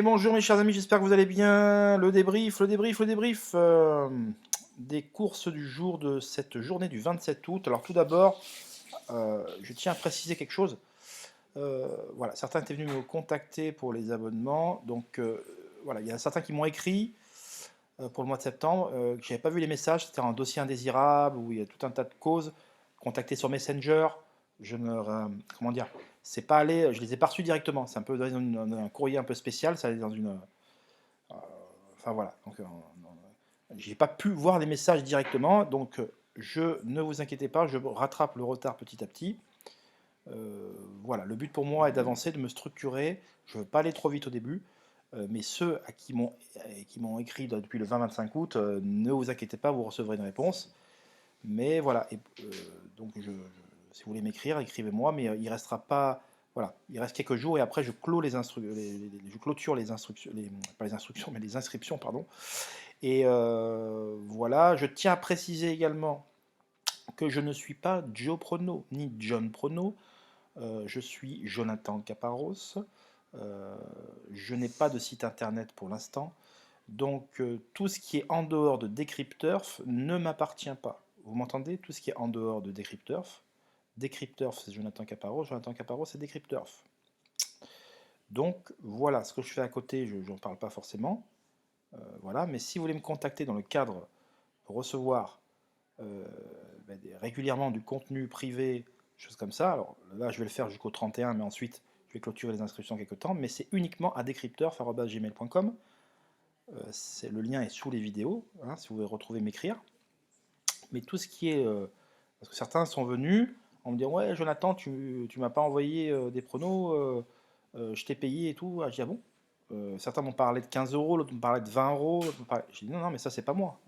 Bonjour mes chers amis, j'espère que vous allez bien. Le débrief des courses du jour de cette journée du 27 août. Alors tout d'abord, je tiens à préciser quelque chose. Voilà, certains étaient venus me contacter pour les abonnements. Donc voilà, il y a certains qui m'ont écrit pour le mois de septembre, que j'avais pas vu les messages. C'était un dossier indésirable où il y a tout un tas de causes. Contactés sur Messenger, je ne, comment dire, c'est pas allé, je les ai pas reçus directement. C'est un peu dans un courrier un peu spécial. Ça allait dans une, enfin voilà. Donc j'ai pas pu voir les messages directement. Donc je ne vous inquiétez pas, je rattrape le retard petit à petit. Voilà, le but pour moi est d'avancer, de me structurer. Je ne veux pas aller trop vite au début, mais ceux à qui m'ont écrit depuis le 20-25 août, ne vous inquiétez pas, vous recevrez une réponse. Mais voilà, donc si vous voulez m'écrire, écrivez-moi, mais il restera pas. Voilà, il reste quelques jours et après je je clôture les instructions, pas les instructions, mais les inscriptions, pardon. Et voilà, je tiens à préciser également que je ne suis pas Joe Prono ni John Prono. Je suis Jonathan Caparros. Euh, je n'ai pas de site internet pour l'instant. Donc tout ce qui est en dehors de Decrypturf ne m'appartient pas. Vous m'entendez? Tout ce qui est en dehors de Decrypturf. Decrypturf, c'est Jonathan Caparros. Jonathan Caparros, c'est Decrypturf. Donc voilà, ce que je fais à côté, je n'en parle pas forcément. Voilà, mais si vous voulez me contacter dans le cadre pour recevoir euh, régulièrement du contenu privé, choses comme ça. Alors là, je vais le faire jusqu'au 31, mais ensuite, je vais clôturer les inscriptions quelque temps. Mais c'est uniquement à decrypteur@gmail.com. Le lien est sous les vidéos, hein, si vous voulez retrouver m'écrire. Mais tout ce qui est... parce que certains sont venus en me disant, ouais, Jonathan, tu m'as pas envoyé des pronos, je t'ai payé et tout. Ah, j'ai dit, ah bon. Certains m'ont parlé de 15 euros, l'autre m'ont parlé de 20 euros. J'ai dit, non, non, mais ça, c'est pas moi.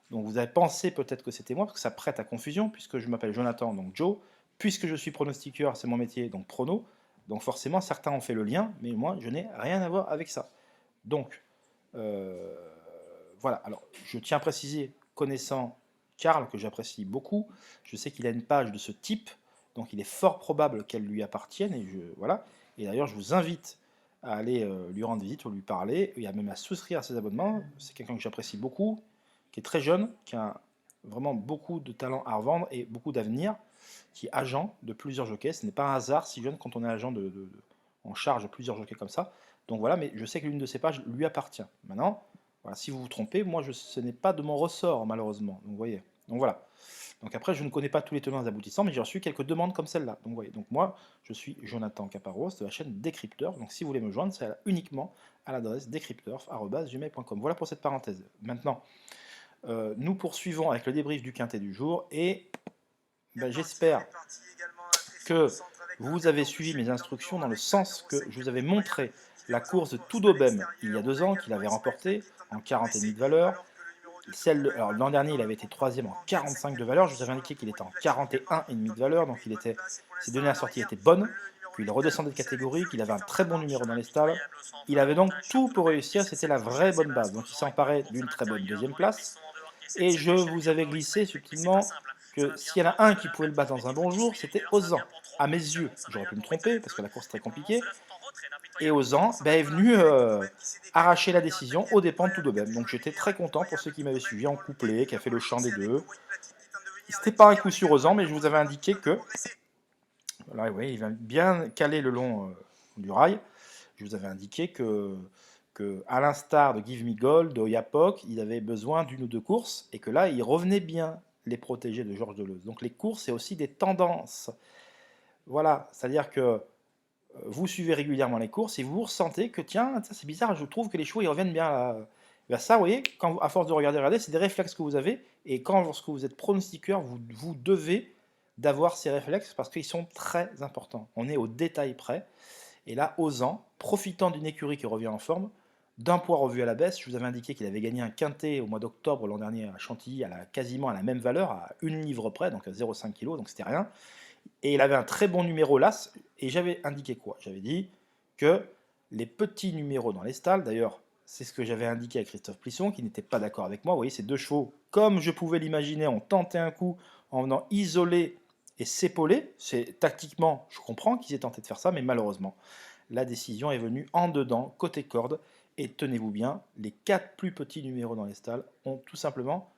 Donc vous avez pensé peut-être que c'était moi, parce que ça prête à confusion, puisque je m'appelle Jonathan, donc Joe, puisque je suis pronostiqueur, c'est mon métier, donc prono. Donc forcément, certains ont fait le lien, mais moi, je n'ai rien à voir avec ça. Donc, euh, voilà. Alors, je tiens à préciser, connaissant Karl, que j'apprécie beaucoup, je sais qu'il a une page de ce type, donc il est fort probable qu'elle lui appartienne, et voilà. Et d'ailleurs, je vous invite à aller lui rendre visite ou lui parler, et à même à souscrire à ses abonnements. C'est quelqu'un que j'apprécie beaucoup, qui est très jeune, qui a vraiment beaucoup de talent à revendre et beaucoup d'avenir, qui est agent de plusieurs jockeys. Ce n'est pas un hasard si jeune quand on est agent en charge de plusieurs jockeys comme ça. Donc voilà, mais je sais que l'une de ces pages lui appartient. Maintenant, voilà, si vous vous trompez, moi ce n'est pas de mon ressort malheureusement. Donc vous voyez. Donc voilà. Donc après, je ne connais pas tous les tenants et aboutissants, mais j'ai reçu quelques demandes comme celle-là. Donc vous voyez. Donc moi, je suis Jonathan Caparros de la chaîne Decrypteur. Donc si vous voulez me joindre, c'est uniquement à l'adresse decrypteur@gmail.com. Voilà pour cette parenthèse. Maintenant, nous poursuivons avec le débrief du quintet du jour et j'espère que vous avez suivi mes instructions dans le sens que je vous avais montré la course de Toudobem il y a 2 ans qu'il avait remporté en 40,5 de valeur. Alors l'an dernier, il avait été troisième en 45 de valeur. Je vous avais indiqué qu'il était en 41,5 de valeur, donc ses dernières sorties étaient bonnes. Puis il redescendait de catégorie, qu'il avait un très bon numéro dans les stalles. Il avait donc tout pour réussir, c'était la vraie bonne base. Donc il s'emparait d'une très bonne deuxième place. Et je vous avais glissé subtilement que s'il y en a un qui pouvait le battre dans un bon jour, c'était Ozan. À mes yeux, j'aurais pu me tromper parce que la course est très compliquée. Et Ozan est venu arracher la décision aux dépens de Toudobem. Donc j'étais très content pour ceux qui m'avaient suivi en couplet, qui a fait le chant des deux. C'était pas un coup sur Ozan, mais je vous avais indiqué que. Là, oui, il va bien caler le long du rail. Je vous avais indiqué que à l'instar de Give Me Gold, de Oyapok, il avait besoin d'une ou deux courses, et que là, il revenait bien les protégés de Georges Deleuze. Donc les courses, c'est aussi des tendances. Voilà, c'est-à-dire que vous suivez régulièrement les courses et vous ressentez que, tiens, c'est bizarre, je trouve que les chevaux, ils reviennent bien là. Ben ça, vous voyez, quand, à force de regarder, c'est des réflexes que vous avez, et quand lorsque vous êtes pronostiqueur, vous devez d'avoir ces réflexes parce qu'ils sont très importants. On est au détail près. Et là, Ozan, profitant d'une écurie qui revient en forme, d'un poids revu à la baisse, je vous avais indiqué qu'il avait gagné un quintet au mois d'octobre l'an dernier à Chantilly quasiment à la même valeur, à 1 livre près, donc à 0,5 kg, donc c'était rien. Et il avait un très bon numéro l'As, et j'avais indiqué quoi? J'avais dit que les petits numéros dans les stalles, d'ailleurs, c'est ce que j'avais indiqué à Christophe Plisson, qui n'était pas d'accord avec moi. Vous voyez, ces deux chevaux, comme je pouvais l'imaginer, ont tenté un coup en venant isoler et s'épauler. C'est tactiquement, je comprends qu'ils aient tenté de faire ça, mais malheureusement, la décision est venue en dedans, côté corde, et tenez-vous bien, les 4 plus petits numéros dans les stalles ont tout simplement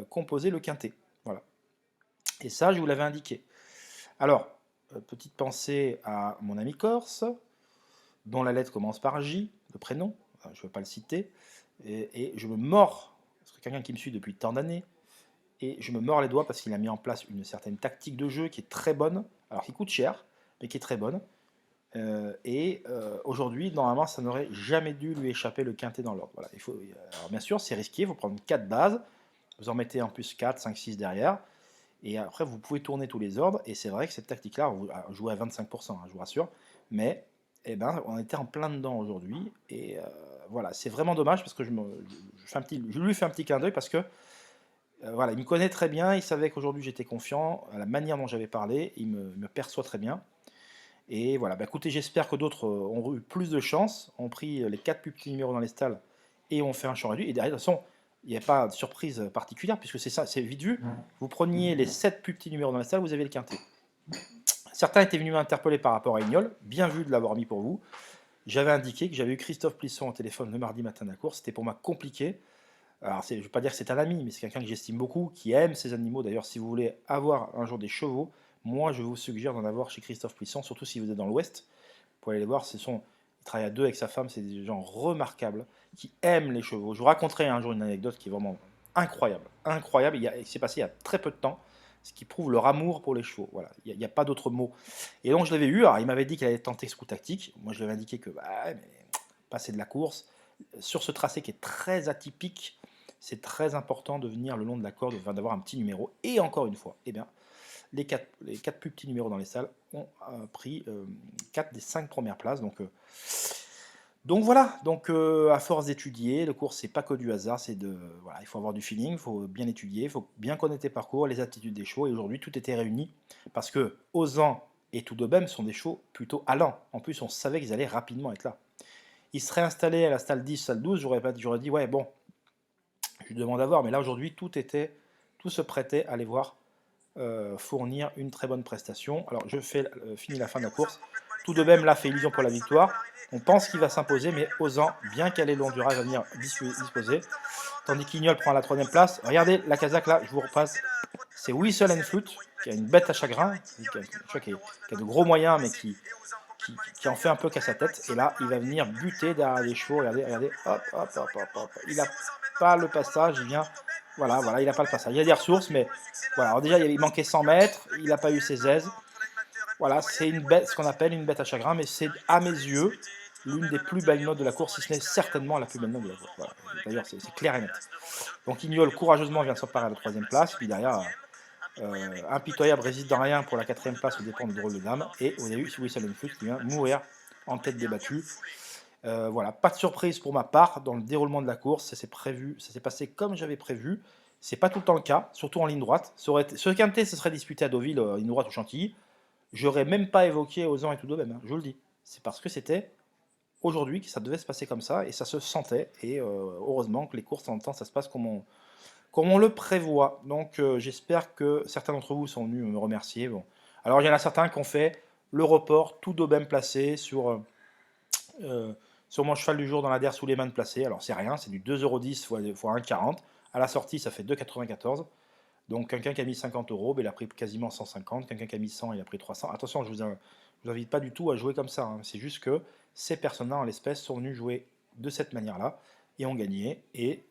composé le quintet. Voilà. Et ça, je vous l'avais indiqué. Alors, petite pensée à mon ami Corse, dont la lettre commence par J, le prénom, je ne vais pas le citer, et je me mords, parce que quelqu'un qui me suit depuis tant d'années, et je me mords les doigts parce qu'il a mis en place une certaine tactique de jeu qui est très bonne, alors qui coûte cher, mais qui est très bonne. Aujourd'hui, normalement, ça n'aurait jamais dû lui échapper le quintet dans l'ordre. Voilà, alors bien sûr, c'est risqué, il faut prendre 4 bases, vous en mettez en plus 4, 5, 6 derrière, et après vous pouvez tourner tous les ordres, et c'est vrai que cette tactique-là, vous jouez à 25%, je vous rassure, mais on était en plein dedans aujourd'hui, et voilà, c'est vraiment dommage parce que je lui fais un petit clin d'œil parce que voilà, il me connaît très bien, il savait qu'aujourd'hui j'étais confiant, à la manière dont j'avais parlé, il me perçoit très bien. Et voilà, écoutez, j'espère que d'autres ont eu plus de chance, ont pris les 4 plus petits numéros dans les stalles et ont fait un champ réduit. Et derrière, de toute façon, il n'y a pas de surprise particulière puisque c'est ça, c'est vite vu. Vous preniez les 7 plus petits numéros dans les stalles, vous avez le quintet. Certains étaient venus m'interpeller par rapport à Ignol, bien vu de l'avoir mis pour vous. J'avais indiqué que j'avais eu Christophe Plisson au téléphone le mardi matin de la course, c'était pour moi compliqué. Alors, je ne veux pas dire que c'est un ami, mais c'est quelqu'un que j'estime beaucoup, qui aime ces animaux. D'ailleurs, si vous voulez avoir un jour des chevaux, moi, je vous suggère d'en avoir chez Christophe Plisson, surtout si vous êtes dans l'Ouest. Vous pouvez aller les voir, il travaille à deux avec sa femme, c'est des gens remarquables, qui aiment les chevaux. Je vous raconterai un jour une anecdote qui est vraiment incroyable. Incroyable, il s'est passé il y a très peu de temps, ce qui prouve leur amour pour les chevaux. Voilà, il n'y a pas d'autre mot. Et donc, je l'avais eu, alors il m'avait dit qu'il allait tenter ce coup tactique. Moi, je lui avais indiqué que, mais passer de la course, sur ce tracé qui est très atypique, c'est très important de venir le long de la corde, d'avoir un petit numéro. Et encore une fois, les 4 plus petits numéros dans les salles ont pris 4 des 5 premières places. Donc voilà, à force d'étudier, le cours c'est pas que du hasard, voilà, il faut avoir du feeling, il faut bien étudier, il faut bien connaître les parcours, les aptitudes des chevaux. Et aujourd'hui, tout était réuni parce que Ozan et Toudobem sont des chevaux plutôt allants. En plus, on savait qu'ils allaient rapidement être là. Ils seraient installés à la stalle 10, salle 12, j'aurais dit ouais bon, je demande à voir, mais là aujourd'hui tout se prêtait à les voir fournir une très bonne prestation. Alors je finis la fin de la course. Tout de même là fait illusion pour la victoire. On pense qu'il va s'imposer, mais Ozan, bien qu'elle ait l'endurage, va venir disposer. Tandis qu'Ignol prend la 3ème place. Regardez la Kazakh là, je vous repasse. C'est Whistle and Flute, qui a une bête à chagrin, qui a de gros moyens, mais qui en fait un peu qu'à sa tête. Et là, il va venir buter derrière les chevaux. Regardez, hop, hop, hop, hop, hop. Il n'a pas le passage, il vient. Voilà, il n'a pas le passage. Il y a des ressources, mais voilà. Alors déjà, il manquait 100 mètres, il n'a pas eu ses aises. Voilà, c'est ce qu'on appelle une bête à chagrin, mais c'est à mes yeux l'une des plus belles notes de la course, si ce n'est certainement la plus belle note de la course. Voilà. D'ailleurs, c'est clair et net. Donc Ignol courageusement vient s'emparer à la 3ème place, puis derrière, Impitoyable résiste dans rien pour la 4ème place au dépend de Drôle de Dame, et au début, c'est Whistle and Flute qui vient mourir en tête débattue. Voilà, pas de surprise pour ma part dans le déroulement de la course, ça s'est passé comme j'avais prévu. C'est pas tout le temps le cas, surtout en ligne droite. Ce quintet se serait disputé à Deauville, ligne droite ou Chantilly. J'aurais même pas évoqué Ozan et tout de même, hein, je vous le dis. C'est parce que c'était aujourd'hui que ça devait se passer comme ça, et ça se sentait, et heureusement que les courses en temps ça se passe comme on le prévoit. Donc j'espère que certains d'entre vous sont venus me remercier. Bon. Alors il y en a certains qui ont fait le report, tout d'aubaine placé sur mon cheval du jour dans la DER sous les mains de placé. Alors c'est rien, c'est du 2,10€ x 1,40. À la sortie, ça fait 2,94. Donc quelqu'un qui a mis 50 euros, il a pris quasiment 150. Quelqu'un qui a mis 100, il a pris 300. Attention, je vous invite pas du tout à jouer comme ça. Hein. C'est juste que ces personnes-là, en l'espèce, sont venues jouer de cette manière-là et ont gagné. Et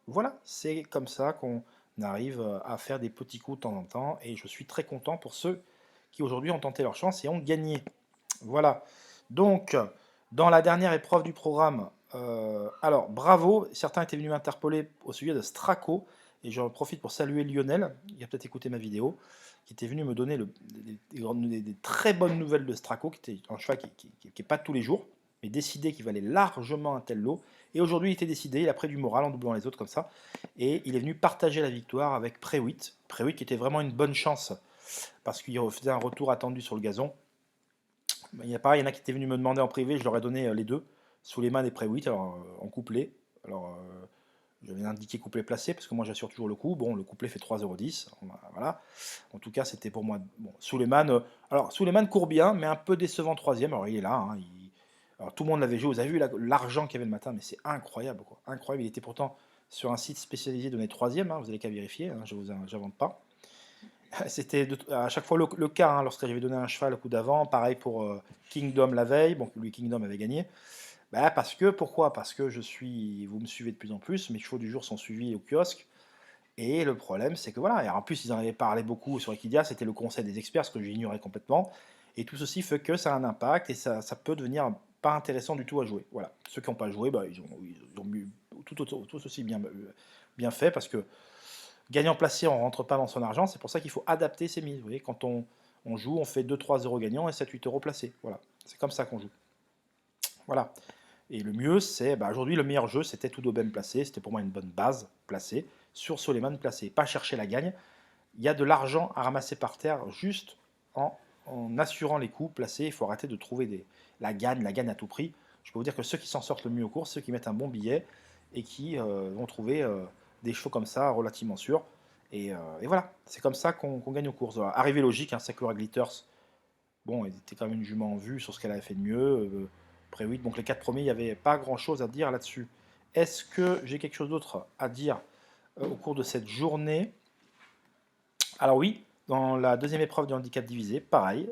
voilà, c'est comme ça qu'on arrive à faire des petits coups de temps en temps. Et je suis très content pour ceux qui aujourd'hui ont tenté leur chance et ont gagné. Voilà. Donc, dans la dernière épreuve du programme, alors bravo, certains étaient venus m'interpeller au sujet de Straco, et j'en profite pour saluer Lionel, il a peut-être écouté ma vidéo, qui était venu me donner des très bonnes nouvelles de Straco, qui était un cheval qui n'est pas de tous les jours, mais décidé qu'il valait largement un tel lot. Et aujourd'hui, il était décidé, il a pris du moral en doublant les autres comme ça, et il est venu partager la victoire avec Préwitt. Préwitt qui était vraiment une bonne chance, parce qu'il faisait un retour attendu sur le gazon. Il y en a qui étaient venus me demander en privé, je leur ai donné les deux, sous les mains des Préwitt, alors en couplet. Alors, j'avais indiqué couplet placé, parce que moi j'assure toujours le coup. Bon, le couplet fait 3,10 €. Voilà. En tout cas, c'était pour moi. Bon, Suleiman court bien, mais un peu décevant 3ème. Alors il est là, hein, Alors tout le monde l'avait joué, vous avez vu l'argent qu'il y avait le matin, mais c'est incroyable, quoi. Incroyable, il était pourtant sur un site spécialisé donné troisième, hein, vous n'avez qu'à vérifier, hein, je vous j'invente pas. C'était à chaque fois le cas, hein, lorsque j'avais donné un cheval au coup d'avant, pareil pour Kingdom la veille, bon lui Kingdom avait gagné. Bah, pourquoi? Parce que vous me suivez de plus en plus, mes chevaux du jour sont suivis au kiosque, et le problème c'est que voilà, et en plus ils en avaient parlé beaucoup sur Equidia, c'était le conseil des experts, ce que j'ignorais complètement, et tout ceci fait que ça a un impact, et ça peut devenir pas intéressant du tout à jouer. Voilà, ceux qui n'ont pas joué, bah, ils ont tout aussi bien fait, parce que gagnant placé, on rentre pas dans son argent, c'est pour ça qu'il faut adapter ses mises. Vous voyez, quand on joue, on fait 2-3 € gagnants et 7-8 € placés. Voilà, c'est comme ça qu'on joue. Voilà. Et le mieux, c'est, bah, aujourd'hui, le meilleur jeu, c'était tout d'aubaine placé. C'était pour moi une bonne base placée. Sur Soleiman placé. Pas chercher la gagne. Il y a de l'argent à ramasser par terre juste en assurant les coups placés. Il faut arrêter de trouver la gagne à tout prix. Je peux vous dire que ceux qui s'en sortent le mieux aux courses, ceux qui mettent un bon billet et qui vont trouver des chevaux comme ça relativement sûrs. Et voilà, c'est comme ça qu'on gagne aux courses. Voilà. Arrivée logique, hein, Sakura Glitters, bon, elle était quand même une jument en vue sur ce qu'elle avait fait de mieux. Après 8, donc les 4 premiers, il n'y avait pas grand chose à dire là-dessus. Est-ce que j'ai quelque chose d'autre à dire au cours de cette journée? Alors oui, dans la deuxième épreuve du handicap divisé, pareil,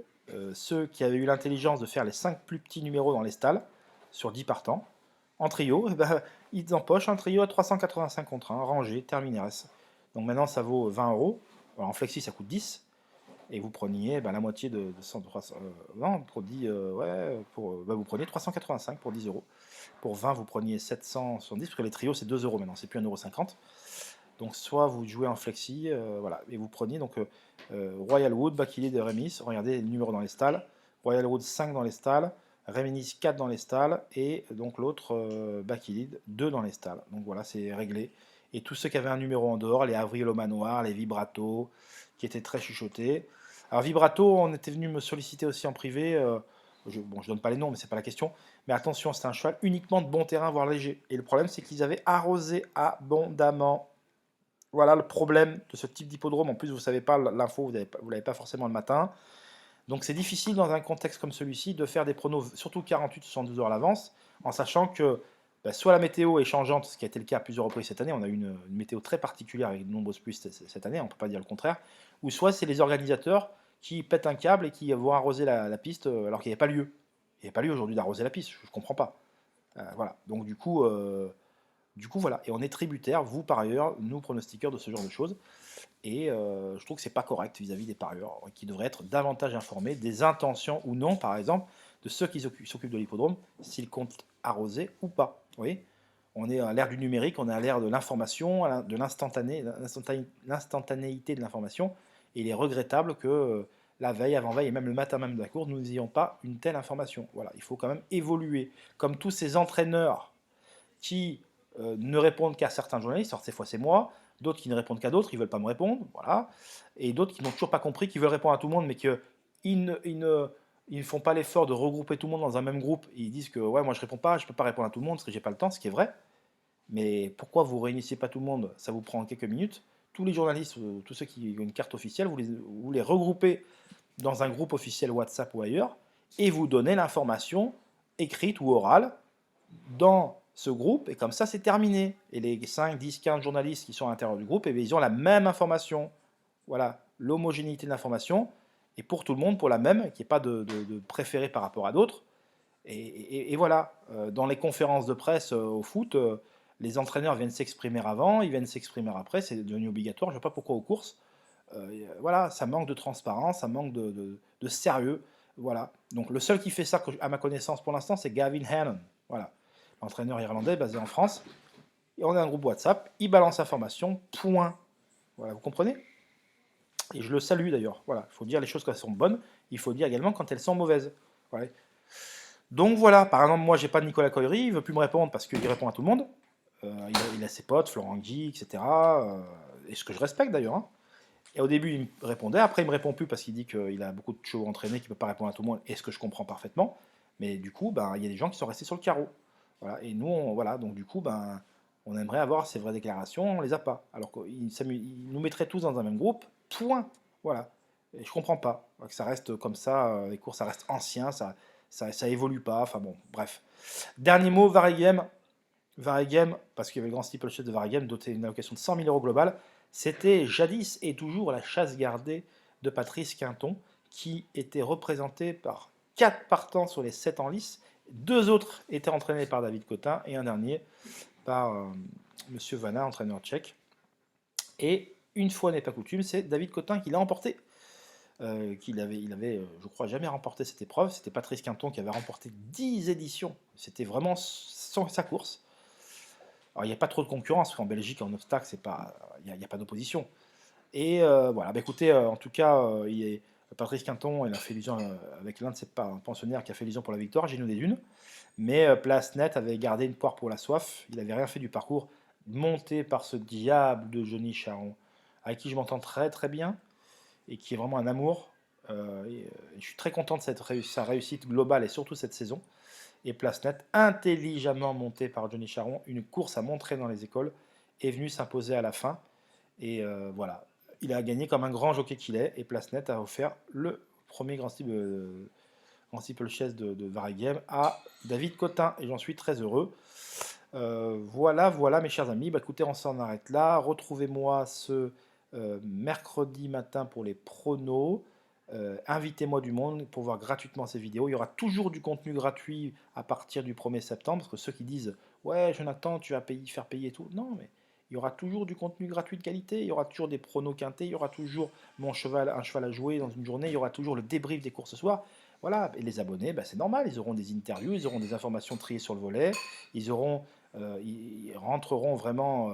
ceux qui avaient eu l'intelligence de faire les 5 plus petits numéros dans les stalles, sur 10 partants, en trio, eh ben, ils empochent un trio à 385 contre 1, rangé, terminé. Donc maintenant ça vaut 20 €. Alors en flexi ça coûte 10, et vous preniez ben, la moitié de 100, 300, non, pour 10, vous preniez 385 pour 10 €. Pour 20, vous preniez 770, parce que les trios c'est 2 € maintenant, c'est plus 1,50 €. Donc soit vous jouez en flexi, voilà, et vous preniez donc Royal Wood, Bakili de Remis, regardez les numéros dans les stalles, Royal Wood 5 dans les stalles, Reminis 4 dans les stalles, et donc l'autre Bakilid 2 dans les stalles. Donc voilà, c'est réglé. Et tous ceux qui avaient un numéro en dehors, les Avril au manoir, les Vibrato, qui étaient très chuchotés. Alors Vibrato, on était venu me solliciter aussi en privé, bon je donne pas les noms, mais c'est pas la question. Mais attention, c'est un cheval uniquement de bon terrain, voire léger. Et le problème, c'est qu'ils avaient arrosé abondamment. Voilà le problème de ce type d'hippodrome. En plus, vous ne savez pas l'info, vous ne l'avez pas forcément le matin. Donc c'est difficile dans un contexte comme celui-ci de faire des pronos, surtout 48-72 heures à l'avance, en sachant que bah, soit la météo est changeante, ce qui a été le cas à plusieurs reprises cette année, on a eu une météo très particulière avec de nombreuses pluies cette année, on ne peut pas dire le contraire, ou soit c'est les organisateurs qui pètent un câble et qui vont arroser la piste alors qu'il n'y avait pas lieu. Il n'y a pas lieu aujourd'hui d'arroser la piste, je ne comprends pas. Voilà, donc du coup, voilà, et on est tributaire, vous par ailleurs, nous pronostiqueurs de ce genre de choses, et je trouve que c'est pas correct vis-à-vis des parieurs, qui devraient être davantage informés des intentions ou non, par exemple, de ceux qui s'occupent de l'hippodrome, s'ils comptent arroser ou pas. Vous voyez, on est à l'ère du numérique, on est à l'ère de l'information, de l'instantanéité de l'information, et il est regrettable que la veille, avant-veille, et même le matin même de la course, nous n'ayons pas une telle information. Voilà, il faut quand même évoluer, comme tous ces entraîneurs qui ne répondent qu'à certains journalistes, alors ces fois c'est moi, d'autres qui ne répondent qu'à d'autres, ils ne veulent pas me répondre, voilà, et d'autres qui n'ont toujours pas compris, qui veulent répondre à tout le monde, mais ils ne font pas l'effort de regrouper tout le monde dans un même groupe, et ils disent que ouais, moi je réponds pas, je peux pas répondre à tout le monde parce que j'ai pas le temps, ce qui est vrai, mais pourquoi vous réunissez pas tout le monde? Ça vous prend quelques minutes. Tous les journalistes, tous ceux qui ont une carte officielle, vous les regroupez dans un groupe officiel WhatsApp ou ailleurs, et vous donnez l'information écrite ou orale dans ce groupe, et comme ça c'est terminé. Et les 5, 10, 15 journalistes qui sont à l'intérieur du groupe, et bien, ils ont la même information. Voilà, l'homogénéité de l'information, et pour tout le monde, pour la même, qu'il n'y ait pas de préféré par rapport à d'autres. Et voilà, dans les conférences de presse au foot, les entraîneurs viennent s'exprimer avant, ils viennent s'exprimer après, c'est devenu obligatoire, je ne sais pas pourquoi aux courses. Voilà, ça manque de transparence, ça manque de sérieux. Voilà. Donc le seul qui fait ça, à ma connaissance pour l'instant, c'est Gavin Hannon. Voilà. L'entraîneur irlandais basé en France. Et on a un groupe WhatsApp, il balance l'information, point. Voilà, vous comprenez? Et je le salue d'ailleurs. Voilà, il faut dire les choses quand elles sont bonnes, il faut dire également quand elles sont mauvaises. Voilà. Donc voilà, par exemple, moi j'ai pas de Nicolas Coillery, il veut plus me répondre parce qu'il répond à tout le monde. Il a ses potes, Florent Guy, etc. Et ce que je respecte d'ailleurs. Hein. Et au début, il me répondait, après il me répond plus parce qu'il dit qu'il a beaucoup de chevaux entraînés, qu'il ne peut pas répondre à tout le monde, et ce que je comprends parfaitement. Mais du coup, ben, il y a des gens qui sont restés sur le carreau. Voilà. Et nous, voilà, donc du coup, ben, on aimerait avoir ces vraies déclarations, on les a pas. Alors qu'ils nous mettraient tous dans un même groupe, point. Voilà. Et je comprends pas. Que ça reste comme ça, les cours, ça reste ancien, ça évolue pas. Enfin bon, bref. Dernier mot, Varigem. Varigem, parce qu'il y avait le grand steeplechase de Varigem, doté d'une allocation de 100 000 € globale. C'était jadis et toujours la chasse gardée de Patrice Quinton, qui était représenté par 4 partants sur les 7 en lice. 2 autres étaient entraînés par David Cotin et un dernier par Monsieur Vanna, entraîneur tchèque. Et une fois n'est pas coutume, c'est David Cotin qui l'a emporté. Il avait, je crois, jamais remporté cette épreuve. C'était Patrice Quinton qui avait remporté 10 éditions. C'était vraiment sa course. Alors, il n'y a pas trop de concurrence, parce qu'en Belgique, en obstacle, il n'y a pas d'opposition. Et voilà, bah, écoutez, en tout cas, Patrice Quinton, il a fait illusion avec l'un de ses pensionnaires qui a fait illusion pour la victoire, Gino des Dunes. Mais Place Net avait gardé une poire pour la soif. Il n'avait rien fait du parcours, monté par ce diable de Johnny Charon, avec qui je m'entends très très bien, et qui est vraiment un amour. Je suis très content de sa réussite globale, et surtout cette saison. Et Place Net, intelligemment monté par Johnny Charon, une course à montrer dans les écoles, est venu s'imposer à la fin. Et voilà, il a gagné comme un grand jockey qu'il est, et Place Net a offert le premier grand steeplechase de Varigem à David Cotin, et j'en suis très heureux. Voilà mes chers amis, bah, écoutez, on s'en arrête là. Retrouvez-moi ce mercredi matin pour les pronos. Invitez-moi du monde pour voir gratuitement ces vidéos. Il y aura toujours du contenu gratuit à partir du 1er septembre, parce que ceux qui disent ouais Jonathan tu vas faire payer et tout, non, mais il y aura toujours du contenu gratuit de qualité, il y aura toujours des pronos quintés, il y aura toujours un cheval à jouer dans une journée, il y aura toujours le débrief des courses ce soir. Voilà, et les abonnés, bah, c'est normal, ils auront des interviews, ils auront des informations triées sur le volet, ils rentreront vraiment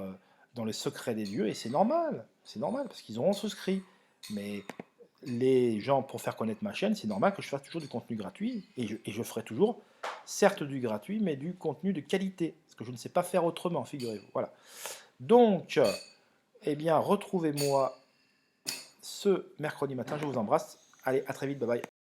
dans le secret des lieux, et c'est normal, parce qu'ils auront souscrit. Mais les gens, pour faire connaître ma chaîne, c'est normal que je fasse toujours du contenu gratuit, et je ferai toujours, certes du gratuit, mais du contenu de qualité, parce que je ne sais pas faire autrement, figurez-vous. Voilà. Donc, eh bien, retrouvez-moi ce mercredi matin, je vous embrasse. Allez, à très vite, bye bye.